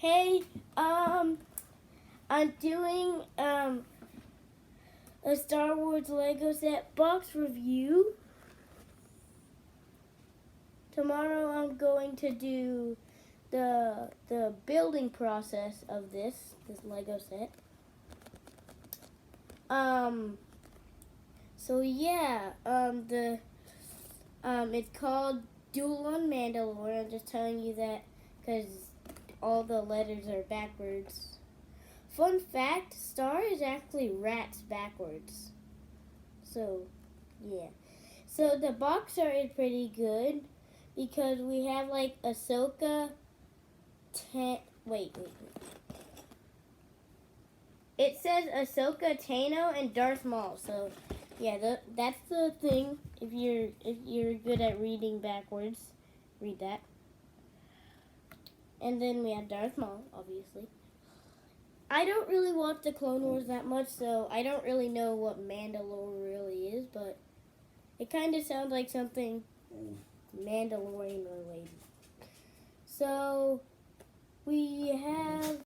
Hey, I'm doing a Star Wars Lego set box review. Tomorrow I'm going to do the building process of this Lego set. So yeah, it's called Duel on Mandalore. I'm just telling you that because all the letters are backwards. Fun fact, star is actually rats backwards. So, yeah. So the box art is pretty good because we have like Ahsoka, wait. It says Ahsoka, Tano, and Darth Maul. So, yeah, that's the thing. If you're good at reading backwards, read that. And then we have Darth Maul, obviously. I don't really watch the Clone Wars that much, so I don't really know what Mandalore really is, but it kind of sounds like something Mandalorian related. So we have